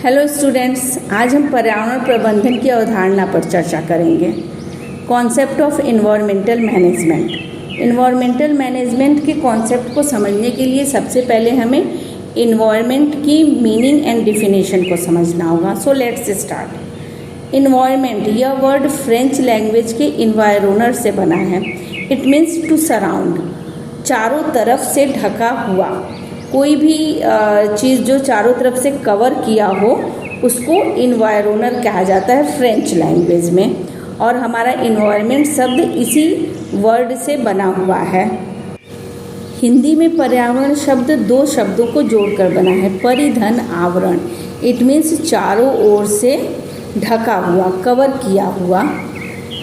Hello students, आज हम पर्यावरण प्रबंधन की अवधारणा पर चर्चा करेंगे। Concept of environmental management. Environmental management के कॉन्सेप्ट को समझने के लिए सबसे पहले हमें इन्वायरमेंट की मीनिंग एंड डिफिनेशन को समझना होगा। So let's start. इन्वायरमेंट यह वर्ड फ्रेंच लैंग्वेज के इन्वायरोनर से बना है। इट मीन्स टू सराउंड, चारों तरफ से ढका हुआ। कोई भी चीज़ जो चारों तरफ से कवर किया हो उसको इन्वायरोनर कहा जाता है फ्रेंच लैंग्वेज में। और हमारा इन्वायरमेंट शब्द इसी वर्ड से बना हुआ है। हिंदी में पर्यावरण शब्द दो शब्दों को जोड़कर बना है, परिधन आवरण। इट मीन्स चारों ओर से ढका हुआ, कवर किया हुआ।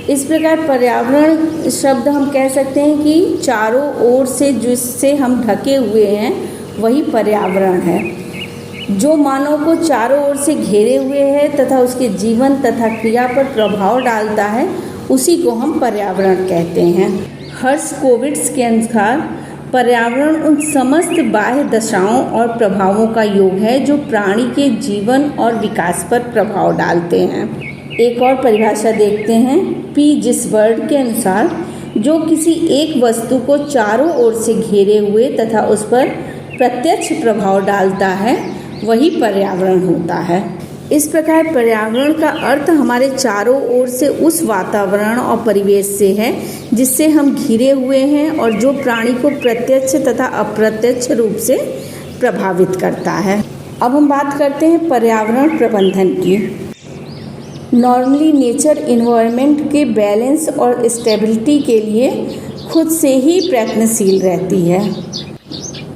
इस प्रकार पर्यावरण शब्द हम कह सकते हैं कि चारों ओर से जिससे हम ढके हुए हैं वही पर्यावरण है। जो मानव को चारों ओर से घेरे हुए है तथा उसके जीवन तथा क्रिया पर प्रभाव डालता है, उसी को हम पर्यावरण कहते हैं। हर्शकोविट्ज़ के अनुसार पर्यावरण उन समस्त बाह्य दशाओं और प्रभावों का योग है जो प्राणी के जीवन और विकास पर प्रभाव डालते हैं। एक और परिभाषा देखते हैं। पी जिसबर्ड के अनुसार जो किसी एक वस्तु को चारों ओर से घेरे हुए तथा उस पर प्रत्यक्ष प्रभाव डालता है वही पर्यावरण होता है। इस प्रकार पर्यावरण का अर्थ हमारे चारों ओर से उस वातावरण और परिवेश से है जिससे हम घिरे हुए हैं और जो प्राणी को प्रत्यक्ष तथा अप्रत्यक्ष रूप से प्रभावित करता है। अब हम बात करते हैं पर्यावरण प्रबंधन की। नॉर्मली नेचर इन्वायरमेंट के बैलेंस और स्टेबिलिटी के लिए खुद से ही प्रयत्नशील रहती है।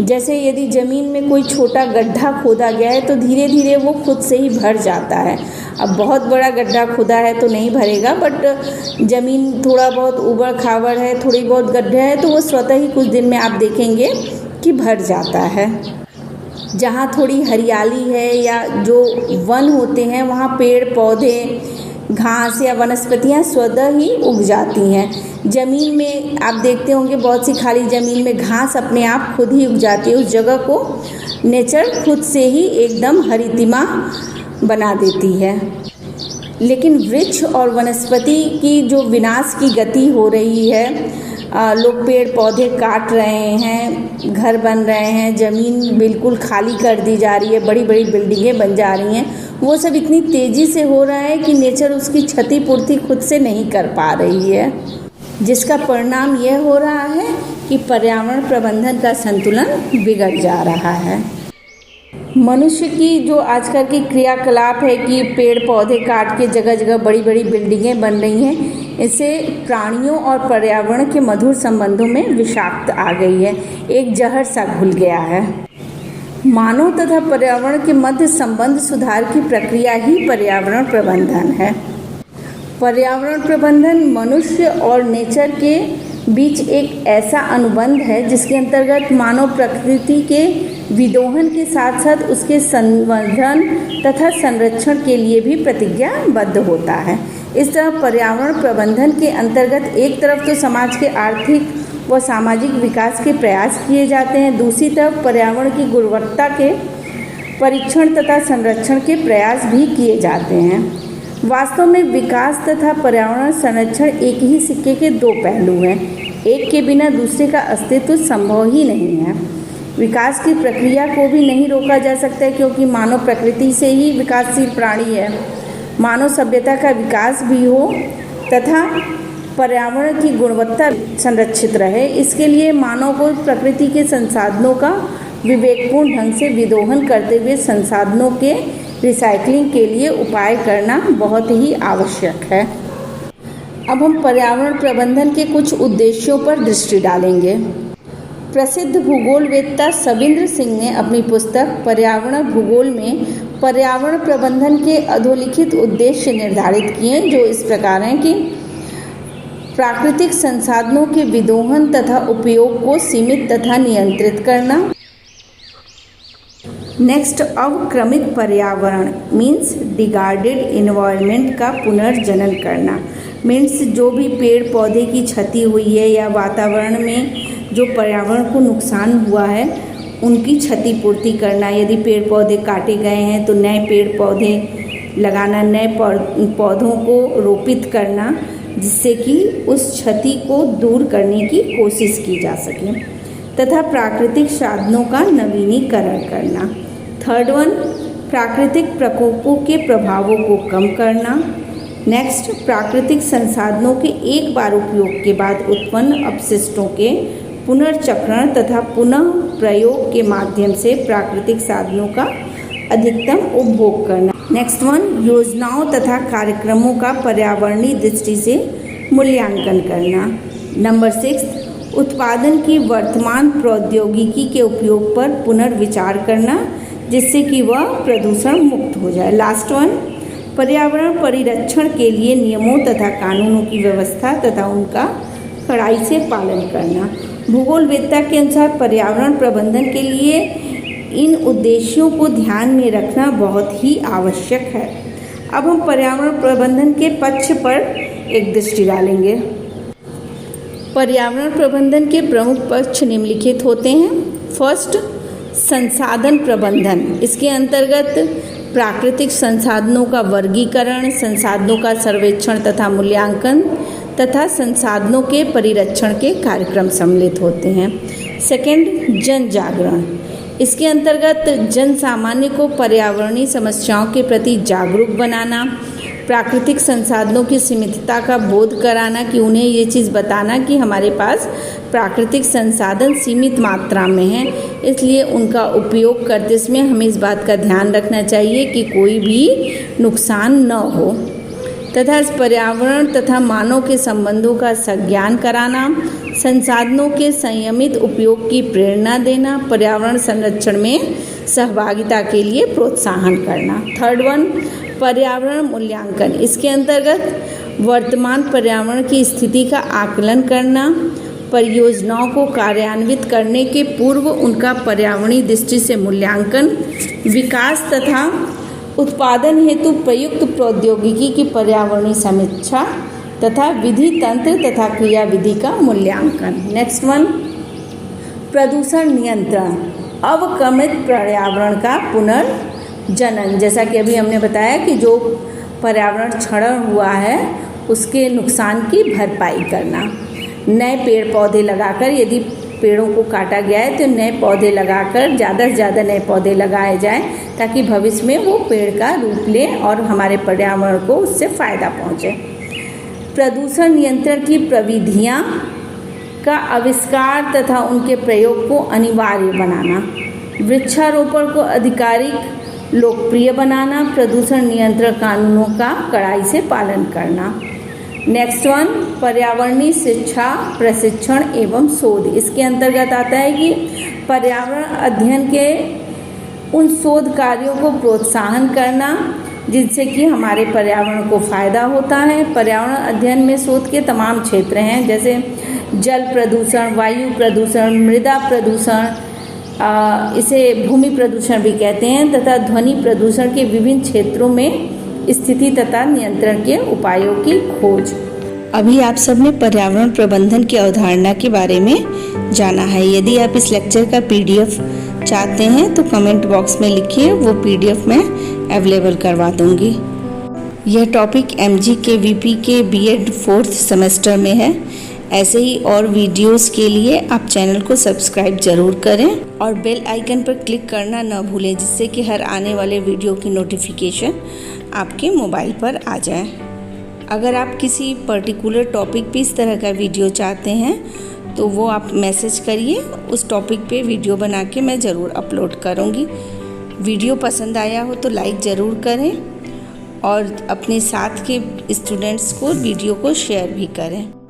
जैसे यदि ज़मीन में कोई छोटा गड्ढा खोदा गया है तो धीरे धीरे वो खुद से ही भर जाता है। अब बहुत बड़ा गड्ढा खोदा है तो नहीं भरेगा, बट ज़मीन थोड़ा बहुत उबड़ खाबड़ है, थोड़ी बहुत गड्ढा है तो वो स्वतः ही कुछ दिन में आप देखेंगे कि भर जाता है। जहाँ थोड़ी हरियाली है या जो वन होते हैं वहाँ पेड़ पौधे, घास या वनस्पतियाँ स्वतः ही उग जाती हैं। ज़मीन में आप देखते होंगे बहुत सी खाली ज़मीन में घास अपने आप खुद ही उग जाती है। उस जगह को नेचर खुद से ही एकदम हरितिमा बना देती है। लेकिन वृक्ष और वनस्पति की जो विनाश की गति हो रही है, लोग पेड़ पौधे काट रहे हैं, घर बन रहे हैं, ज़मीन बिल्कुल खाली कर दी जा रही है, बड़ी बड़ी बिल्डिंगें बन जा रही हैं, वो सब इतनी तेज़ी से हो रहा है कि नेचर उसकी क्षतिपूर्ति खुद से नहीं कर पा रही है, जिसका परिणाम यह हो रहा है कि पर्यावरण प्रबंधन का संतुलन बिगड़ जा रहा है। मनुष्य की जो आजकल की क्रियाकलाप है कि पेड़ पौधे काट के जगह जगह बड़ी बड़ी बिल्डिंगें बन रही हैं, इससे प्राणियों और पर्यावरण के मधुर संबंधों में विषाक्त आ गई है, एक जहर सा घुल गया है। मानव तथा पर्यावरण के मध्य संबंध सुधार की प्रक्रिया ही पर्यावरण प्रबंधन है। पर्यावरण प्रबंधन मनुष्य और नेचर के बीच एक ऐसा अनुबंध है जिसके अंतर्गत मानव प्रकृति के विदोहन के साथ साथ उसके संवर्धन तथा संरक्षण के लिए भी प्रतिज्ञाबद्ध होता है। इस तरह पर्यावरण प्रबंधन के अंतर्गत एक तरफ तो समाज के आर्थिक व सामाजिक विकास के प्रयास किए जाते हैं, दूसरी तरफ पर्यावरण की गुणवत्ता के परीक्षण तथा संरक्षण के प्रयास भी किए जाते हैं। वास्तव में विकास तथा पर्यावरण संरक्षण एक ही सिक्के के दो पहलू हैं। एक के बिना दूसरे का अस्तित्व संभव ही नहीं है। विकास की प्रक्रिया को भी नहीं रोका जा सकता है क्योंकि मानव प्रकृति से ही विकासशील प्राणी है। मानव सभ्यता का विकास भी हो तथा पर्यावरण की गुणवत्ता संरक्षित रहे, इसके लिए मानव को प्रकृति के संसाधनों का विवेकपूर्ण ढंग से विदोहन करते हुए संसाधनों के रिसाइकलिंग के लिए उपाय करना बहुत ही आवश्यक है। अब हम पर्यावरण प्रबंधन के कुछ उद्देश्यों पर दृष्टि डालेंगे। प्रसिद्ध भूगोलवेत्ता सविंद्र सिंह ने अपनी पुस्तक पर्यावरण भूगोल में पर्यावरण प्रबंधन के अधोलिखित उद्देश्य निर्धारित किए, जो इस प्रकार हैं कि प्राकृतिक संसाधनों के विदोहन तथा उपयोग को सीमित तथा नियंत्रित करना। नेक्स्ट, अवक्रमित पर्यावरण मीन्स डिगार्डेड इन्वायरमेंट का पुनर्जनन करना। मीन्स जो भी पेड़ पौधे की क्षति हुई है या वातावरण में जो पर्यावरण को नुकसान हुआ है उनकी क्षतिपूर्ति करना, यदि पेड़ पौधे काटे गए हैं तो नए पेड़ पौधे लगाना, नए पौधों को रोपित करना, जिससे कि उस क्षति को दूर करने की कोशिश की जा सके, तथा प्राकृतिक साधनों का नवीनीकरण करना। थर्ड वन, प्राकृतिक प्रकोपों के प्रभावों को कम करना। नेक्स्ट, प्राकृतिक संसाधनों के एक बार उपयोग के बाद उत्पन्न अपशिष्टों के पुनर्चक्रण तथा पुनः प्रयोग के माध्यम से प्राकृतिक साधनों का अधिकतम उपभोग करना। नेक्स्ट वन, योजनाओं तथा कार्यक्रमों का पर्यावरणीय दृष्टि से मूल्यांकन करना। नंबर 6, उत्पादन की वर्तमान प्रौद्योगिकी के उपयोग पर पुनर्विचार करना, जिससे कि वह प्रदूषण मुक्त हो जाए। लास्ट वन, पर्यावरण परिरक्षण के लिए नियमों तथा कानूनों की व्यवस्था तथा उनका कड़ाई से पालन करना। भूगोलवेत्ता के अनुसार पर्यावरण प्रबंधन के लिए इन उद्देश्यों को ध्यान में रखना बहुत ही आवश्यक है। अब हम पर्यावरण प्रबंधन के पक्ष पर एक दृष्टि डालेंगे। पर्यावरण प्रबंधन के प्रमुख पक्ष निम्नलिखित होते हैं। फर्स्ट, संसाधन प्रबंधन। इसके अंतर्गत प्राकृतिक संसाधनों का वर्गीकरण, संसाधनों का सर्वेक्षण तथा मूल्यांकन तथा संसाधनों के परिरक्षण के कार्यक्रम सम्मिलित होते हैं। सेकंड, जन जागरण। इसके अंतर्गत जन सामान्य को पर्यावरणीय समस्याओं के प्रति जागरूक बनाना, प्राकृतिक संसाधनों की सीमितता का बोध कराना, कि उन्हें ये चीज़ बताना कि हमारे पास प्राकृतिक संसाधन सीमित मात्रा में हैं, इसलिए उनका उपयोग करते समय हमें इस बात का ध्यान रखना चाहिए कि कोई भी नुकसान न हो, तथा इस पर्यावरण तथा मानव के संबंधों का संज्ञान कराना, संसाधनों के संयमित उपयोग की प्रेरणा देना, पर्यावरण संरक्षण में सहभागिता के लिए प्रोत्साहन करना। थर्ड वन, पर्यावरण मूल्यांकन। इसके अंतर्गत वर्तमान पर्यावरण की स्थिति का आकलन करना, परियोजनाओं को कार्यान्वित करने के पूर्व उनका पर्यावरणीय दृष्टि से मूल्यांकन, विकास तथा उत्पादन हेतु प्रयुक्त प्रौद्योगिकी की पर्यावरणीय समीक्षा तथा विधि तंत्र तथा क्रियाविधि का मूल्यांकन। नेक्स्ट वन, प्रदूषण नियंत्रण। अवक्रमित पर्यावरण का पुनर्जनन। जैसा कि अभी हमने बताया कि जो पर्यावरण क्षरण हुआ है उसके नुकसान की भरपाई करना। नए पेड़ पौधे लगाकर, यदि पेड़ों को काटा गया है तो नए पौधे लगाकर ज़्यादा से ज़्यादा नए पौधे लगाए जाएं, ताकि भविष्य में वो पेड़ का रूप लें और हमारे पर्यावरण को उससे फ़ायदा पहुँचे। प्रदूषण नियंत्रण की प्रविधियाँ का आविष्कार तथा उनके प्रयोग को अनिवार्य बनाना। वृक्षारोपण को आधिकारिक लोकप्रिय बनाना। प्रदूषण नियंत्रण कानूनों का कड़ाई से पालन करना। नेक्स्ट वन, पर्यावरणीय शिक्षा, प्रशिक्षण एवं शोध। इसके अंतर्गत आता है कि पर्यावरण अध्ययन के उन शोध कार्यों को प्रोत्साहन करना जिनसे कि हमारे पर्यावरण को फ़ायदा होता है। पर्यावरण अध्ययन में शोध के तमाम क्षेत्र हैं, जैसे जल प्रदूषण, वायु प्रदूषण, मृदा प्रदूषण, इसे भूमि प्रदूषण भी कहते हैं, तथा ध्वनि प्रदूषण के विभिन्न क्षेत्रों में स्थिति तथा नियंत्रण के उपायों की खोज। अभी आप सबने पर्यावरण प्रबंधन की अवधारणा के बारे में जाना है। यदि आप इस लेक्चर का PDF चाहते हैं तो कमेंट बॉक्स में लिखिए, वो PDF मैं अवेलेबल करवा दूंगी। यह टॉपिक MG के VP के B.Ed 4th सेमेस्टर में है। ऐसे ही और वीडियोस के लिए आप चैनल को सब्सक्राइब जरूर करें और बेल आइकन पर क्लिक करना न भूलें, जिससे कि हर आने वाले वीडियो की नोटिफिकेशन आपके मोबाइल पर आ जाए। अगर आप किसी पर्टिकुलर टॉपिक पे इस तरह का वीडियो चाहते हैं तो वो आप मैसेज करिए, उस टॉपिक पे वीडियो बना के मैं ज़रूर अपलोड करूँगी। वीडियो पसंद आया हो तो लाइक ज़रूर करें और अपने साथ के स्टूडेंट्स को वीडियो को शेयर भी करें।